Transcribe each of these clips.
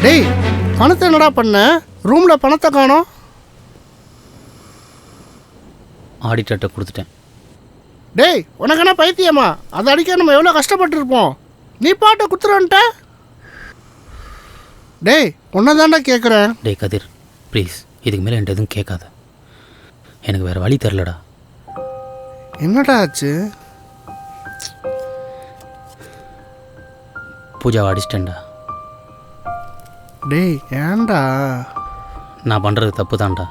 டேய் பணத்தை என்னடா பண்ண? ரூமில் பணத்தை காணோம். ஆடிட்டர்கிட்ட கொடுத்துட்டேன். டேய் உனக்கு என்ன பைத்தியமா? அதை அடிக்க நம்ம எவ்வளோ கஷ்டப்பட்டுருப்போம். நீ பாட்டை குத்துறன்ட்ட. டேய் உன்னை தாண்டா கேட்குறேன். டேய் கதிர் ப்ளீஸ், இதுக்கு மேலே என்கிட்ட எதுவும் கேட்காத. எனக்கு வேறு வழி தெரிலடா. என்னடா ஆச்சு? பூஜாவை அடிச்சிட்டேன்டா. டேய் ஏன்டா? நான் பண்ணுறது தப்பு தான்டா.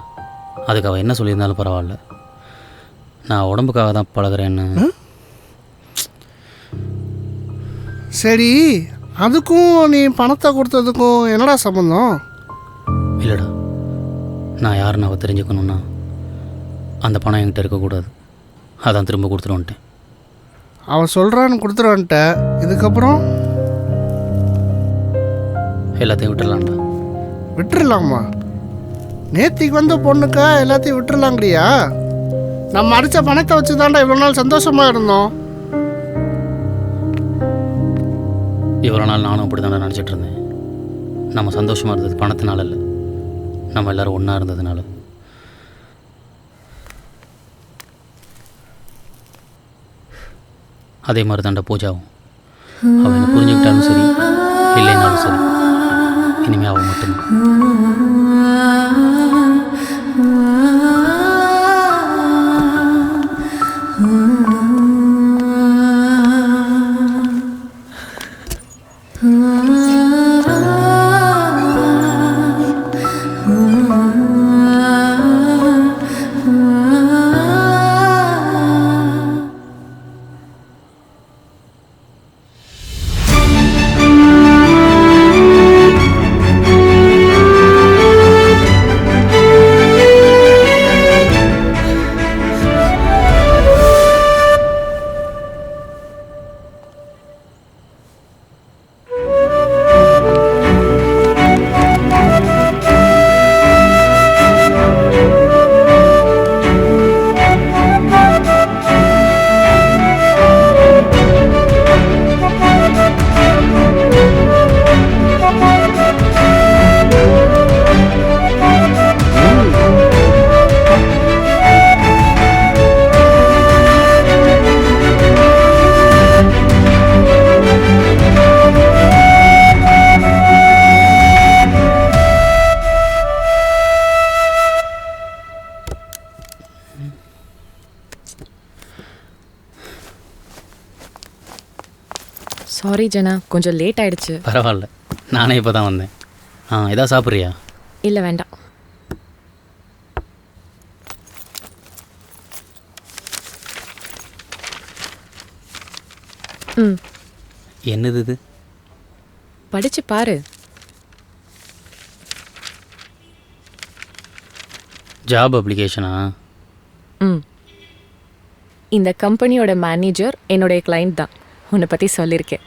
அதுக்கு அவள் என்ன சொல்லியிருந்தாலும் பரவாயில்ல. நான் உடம்புக்காக தான் பழகிறேன்னு. சரி, அதுக்கும் நீ பணத்தை கொடுத்ததுக்கும் என்னடா சம்பந்தம்? இல்லைடா, நான் யாருன்னு அவள் தெரிஞ்சுக்கணுன்னா அந்த பணம் என்கிட்ட இருக்கக்கூடாது. அதான் திரும்ப கொடுத்துட்டு வந்துட்டேன். அவன் சொல்கிறான்னு கொடுத்துட்டு வந்துட்ட. இதுக்கப்புறம் எல்லாத்தையும் விட்டுடலான்டா. விட்டுடலாமா? நேத்திக்கு வந்த பொண்ணுக்கா எல்லாத்தையும் விட்டுடலாங்கிறியா? நம்ம அடித்த பணத்தை வச்சு தாண்டா இவ்வளோ நாள் சந்தோஷமாக இருந்தோம். இவ்வளோ நாள் நானும் அப்படி தானே நினச்சிட்டு இருந்தேன். நம்ம சந்தோஷமாக இருந்தது பணத்தினால இல்லை, நம்ம எல்லோரும் ஒன்றா இருந்ததுனால. அதே மாதிரி தாண்டா பூஜாவும். அவள் என்ன புரிஞ்சுக்கிட்டாலும் சரி, இல்லைனாலும் சரி, இனிமேல் அவள் மட்டும்தான். சாரி ஜனா, கொஞ்சம் லேட் ஆயிடுச்சு. பரவாயில்ல, நானே இப்போ தான் வந்தேன். எதாவது சாப்பிட்றியா? இல்லை வேண்டாம். ம், என்னது இது? படிச்சு பாரு. ஜாப் அப்ளிகேஷனா? ம், இந்த கம்பெனியோட மேனேஜர் என்னுடைய கிளைண்ட் தான். உன்னை பற்றி சொல்லியிருக்கேன்.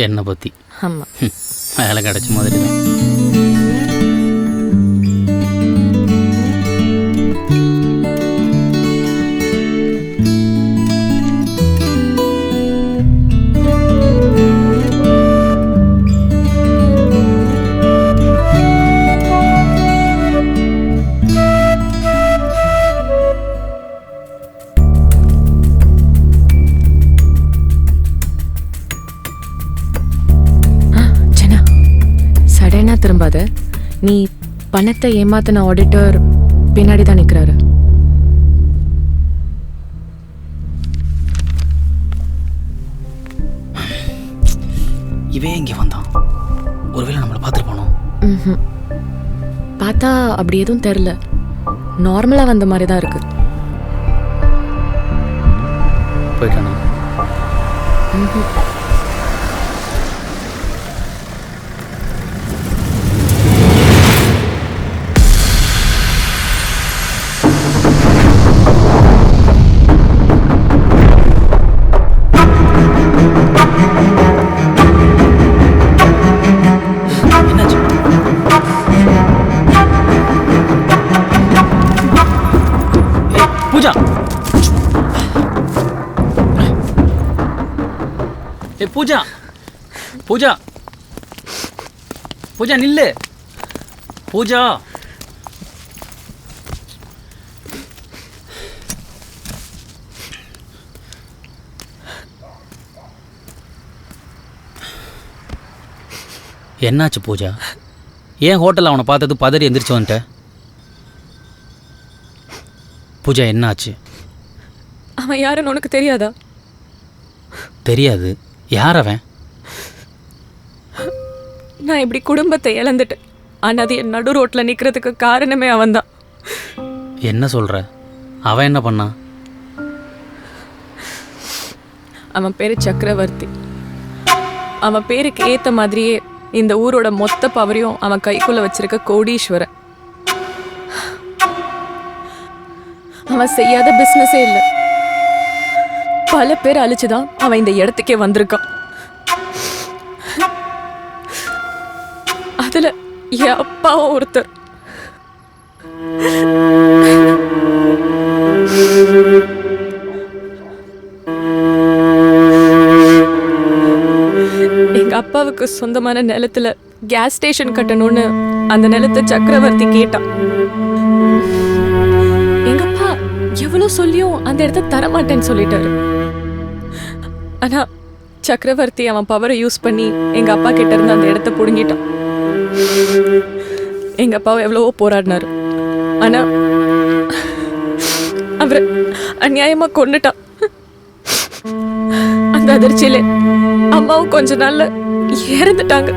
என்னை பற்றி? ஆமாம். வேலை கிடச்ச மாதிரி தான். திரும்பாத. நீ பணத்தை ஏமாத்தின ஆடிட்டர் பின்னாடி தான் நிற்கிறாரு. இவன் இங்கே வந்தான். ஒருவேளை நம்மளை பார்த்துருப்பானோ? பார்த்தா அப்படி எதுவும் தெரில. நார்மலாக வந்த மாதிரி தான் இருக்கு. போயிட்டானா? பூஜா, பூஜா, பூஜா, பூஜா நில்லு. பூஜா, என்னாச்சு பூஜா? ஏன் ஹோட்டலில் அவனை பார்த்தது பதறி எந்திரிச்சு வந்துட்ட? பூஜா என்னாச்சு? அவன் யாருன்னு உனக்கு தெரியாதா? தெரியாது. யார் அவன்? நான் இப்படி குடும்பத்தை இழந்துட்டேன். ஆனால் அது என் நடு ரோட்டில் நிற்கிறதுக்கு காரணமே அவன்தான். என்ன சொல்கிற? அவன் என்ன பண்ணான்? அவன் பேர் சக்கரவர்த்தி. அவன் பேருக்கு ஏற்ற மாதிரியே இந்த ஊரோட மொத்த பவரையும் அவன் கைக்குள்ளே வச்சிருக்க கோடீஸ்வரன். அவன் செய்யாத பிஸ்னஸே இல்லை. பல பேர் அழிச்சுதான் அவன் இந்த இடத்துக்கே வந்திருக்கான். அதுல என் அப்பாவும் ஒருத்தர். எங்க அப்பாவுக்கு சொந்தமான நிலத்துல கேஸ் ஸ்டேஷன் கட்டணும்னு அந்த நிலத்தை சக்கரவர்த்தி கேட்டான். எங்க அப்பா எவ்வளவு சொல்லியும் அந்த இடத்த தரமாட்டேன்னு சொல்லிட்டாரு. ஆனா சக்கரவர்த்தி அவன் பவரை யூஸ் பண்ணி எங்க அப்பா கிட்ட இருந்து அந்த இடத்த புடுங்கிட்டான். எங்க அப்பாவை எவ்வளவோ போராடினாரு. ஆனா அவரை அநியாயமா கொன்னுட்டான். அந்த அதிர்ச்சியில அம்மாவும் கொஞ்ச நாள்ல இறந்துட்டாங்க.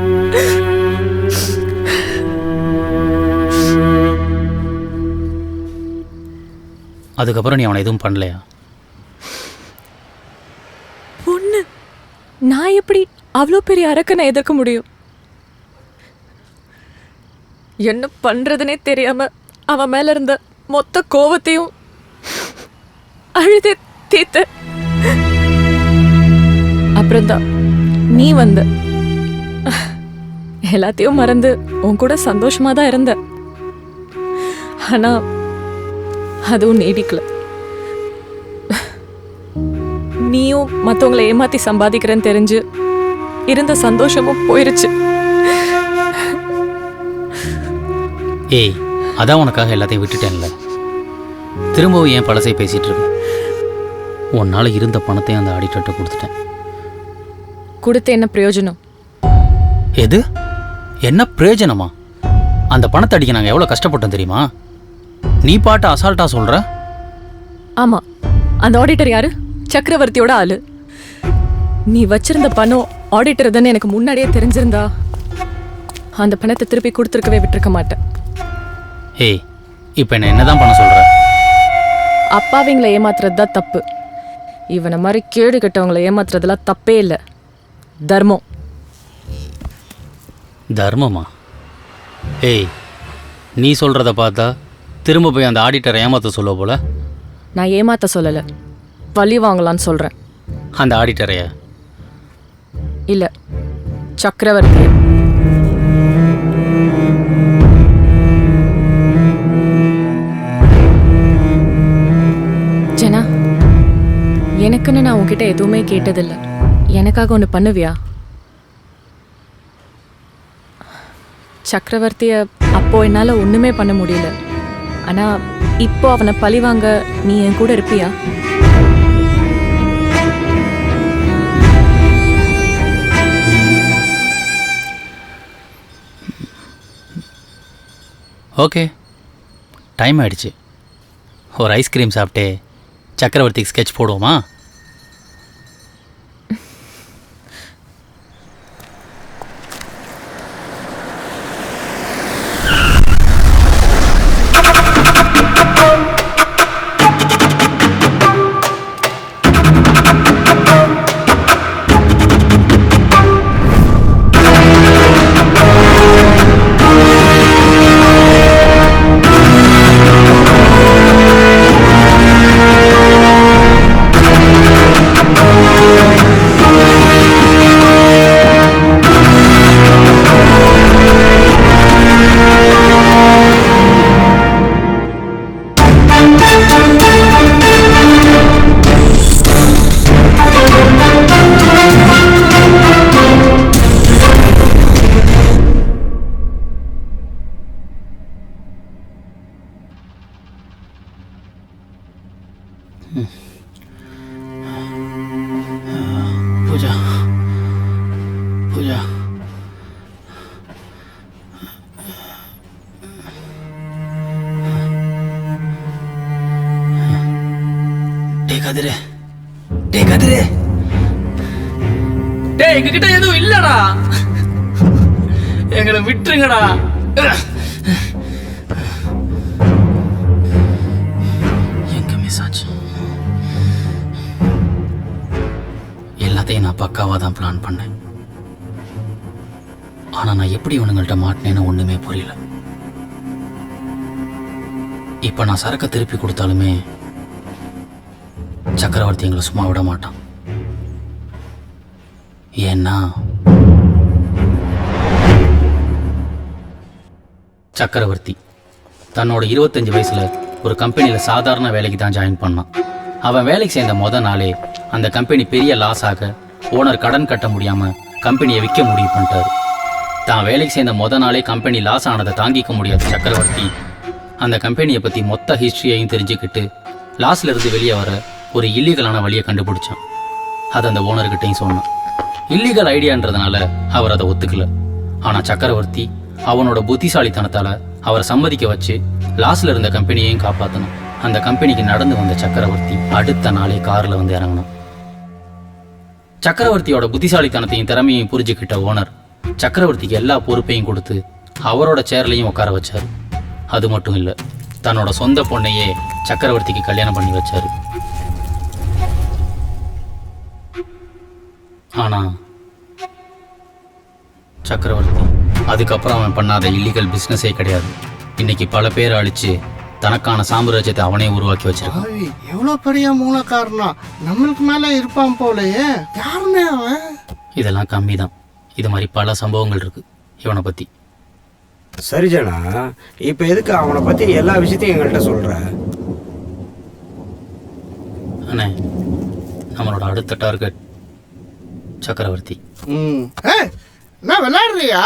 அதுக்கப்புறம் நீ அவனை எதுவும் பண்ணலையா? பொண்ணு, நான் எப்படி அவ்வளோ பெரிய அரக்கனை எதிர்க்க முடியும்? என்ன பண்றதுனே தெரியாம அவன் மேல இருந்த மொத்த கோவத்தையும் அழுதே தீத்த. அப்புறம்தான் நீ வந்த. எல்லாத்தையும் மறந்து உன் கூட சந்தோஷமா தான் இருந்த. ஆனா அதுவும் நீடிக்கல. நீயும் மற்றவங்களை ஏமாத்தி சம்பாதிக்கிறேன்னு தெரிஞ்சு இருந்த சந்தோஷமும் போயிருச்சு. ஏய், அதான் உனக்காக எல்லாத்தையும் விட்டுட்டேன்ல. திரும்பவும் ஏன் பழசை பேசிகிட்டு இருக்க? உன்னால் இருந்த பணத்தையும் அந்த ஆடிட்டர்கிட்ட கொடுத்துட்டேன். கொடுத்த என்ன பிரயோஜனம்? எது? என்ன பிரயோஜனமா? அந்த பணத்தை அடிக்க நாங்கள் எவ்வளோ கஷ்டப்பட்டோம் தெரியுமா? நீ பாட்டு அசால்ட்டாக சொல்கிற. ஆமாம், அந்த ஆடிட்டர் யாரு? சக்கரவர்த்தியோட ஆளு. நீ வச்சிருந்த பணம் ஆடிட்டர் தானே எனக்கு முன்னாடியே தெரிஞ்சிருந்தா அந்த பணத்தை திருப்பி கொடுத்துருக்கவே விட்டுருக்க மாட்டேன். ஏய், இப்போ என்ன தான் பண்ண சொல்கிற? அப்பாவிங்களை ஏமாத்துறது தான் தப்பு. இவனை மாதிரி கேடு கட்டவங்களை ஏமாத்துறதுலாம் தப்பே இல்லை. தர்மம். தர்மமா? ஏய், நீ சொல்கிறத பார்த்தா திரும்ப போய் அந்த ஆடிட்டரை ஏமாற்ற சொல்ல போல. நான் ஏமாத்த சொல்லலை, பழி வாங்கலான்னு சொல்கிறேன். அந்த ஆடிட்டரைய? இல்லை, சக்கரவர்த்தி. ஜனா, எனக்குன்னு நான் உன்கிட்ட எதுவுமே கேட்டதில்லை. எனக்காக ஒன்று பண்ணுவியா? சக்கரவர்த்திய அப்போ என்னால் ஒன்றுமே பண்ண முடியல. ஆனால் இப்போ அவனை பழி வாங்க நீ என் கூட இருப்பியா? ஓகே, டைம் ஆயிடுச்சு. ஒரு ஐஸ்கிரீம் சாப்பிட்டே சக்கரவர்த்திக்கு ஸ்கெட்ச் போடுவோமா? கதிரு, டேய் கதிரு, டேய் எங்ககிட்ட எதுவும் இல்லடா, எங்களை விட்டுருங்கடா. எங்க மிஸ் ஆச்சு? எல்லாத்தையும் நான் பக்காவாக தான் பிளான் பண்ணேன். ஆனா நான் எப்படி இவனுங்கள்ட்ட மாட்டினேன்னு ஒண்ணுமே புரியல. இப்ப நான் சரக்கை திருப்பி கொடுத்தாலுமே சக்கரவர்த்தி எங்களை சும்மா விட மாட்டான். ஏன்னா சக்கரவர்த்தி தன்னோட 25 வயசுல ஒரு கம்பெனியில் சாதாரண வேலைக்கு தான் ஜாயின் பண்ணான். அவன் வேலைக்கு சேர்ந்த நாளே அந்த கம்பெனி பெரிய லாஸ் ஆக ஓனர் கடன் கட்ட முடியாம கம்பெனியை விற்க முடிவு பண்ணிட்டாரு. தான் வேலைக்கு சேர்ந்த நாளே கம்பெனி லாஸ் ஆனதை தாங்கிக்க முடியாத சக்கரவர்த்தி அந்த கம்பெனியை பற்றி மொத்த ஹிஸ்ட்ரியையும் தெரிஞ்சுக்கிட்டு லாஸ்ல இருந்து வெளியே வர ஒரு இல்லீகலான வழியை கண்டுபிடிச்சான். அதை அந்த ஓனர்கிட்டையும் சொன்னான். இல்லீகல் ஐடியான்றதுனால அவர் அதை ஒத்துக்கல. ஆனால் சக்கரவர்த்தி அவனோட புத்திசாலித்தனத்தால் அவரை சம்மதிக்க வச்சு லாஸ்ல இருந்த கம்பெனியையும் காப்பாற்றணும். அந்த கம்பெனிக்கு நடந்து வந்த சக்கரவர்த்தி அடுத்த நாளே காரில் வந்து இறங்கினான். சக்கரவர்த்தியோட புத்திசாலித்தனத்தையும் திறமையையும் புரிஞ்சுக்கிட்ட ஓனர் சக்கரவர்த்திக்கு எல்லா பொறுப்பையும் கொடுத்து அவரோட சேர்லையும் உட்கார வச்சார். அது மட்டும் இல்லை, தன்னோட சொந்த பொண்ணையே சக்கரவர்த்திக்கு கல்யாணம் பண்ணி வச்சாரு. ஆனா சக்கரவர்த்தி அதுக்கப்புறம் அவன் பண்ணாத இல்லீகல் பிஸ்னஸே கிடையாது. இன்னைக்கு பல பேரை அழிச்சு தனக்கான சாம்ராஜ்யத்தை அவனே உருவாக்கி வச்சிருக்கான். எவ்வளோ பெரிய மூலக்காரனா நம்மளுக்கு மேலே இருப்பான் போலயே. யாருமே அவன்? இதெல்லாம் கம்மி தான். இது மாதிரி பல சம்பவங்கள் இருக்கு இவனை பற்றி. சரி ஜனா, இப்போ எதுக்கு அவனை பற்றி எல்லா விஷயத்தையும் எங்கள்கிட்ட சொல்கிற? அண்ணே, நம்மளோட அடுத்த டார்கெட் சக்கரவர்த்தி. என்ன விளையாடுறியா?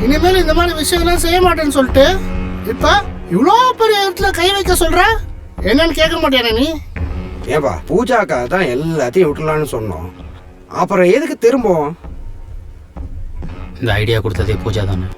இனிமேல் இந்த மாதிரி விஷயங்கள்லாம் செய்ய மாட்டேன்னு சொல்லிட்டு இப்போ இவ்வளோ பெரிய இடத்துல கை வைக்க சொல்ற, என்னன்னு கேட்க மாட்டேன நீ? ஏப்பா, பூஜாக்காக தான் எல்லாத்தையும் விட்டுலான்னு சொன்னோம். அப்புறம் எதுக்கு திரும்பவும்? இந்த ஐடியா கொடுத்ததே பூஜா தானே.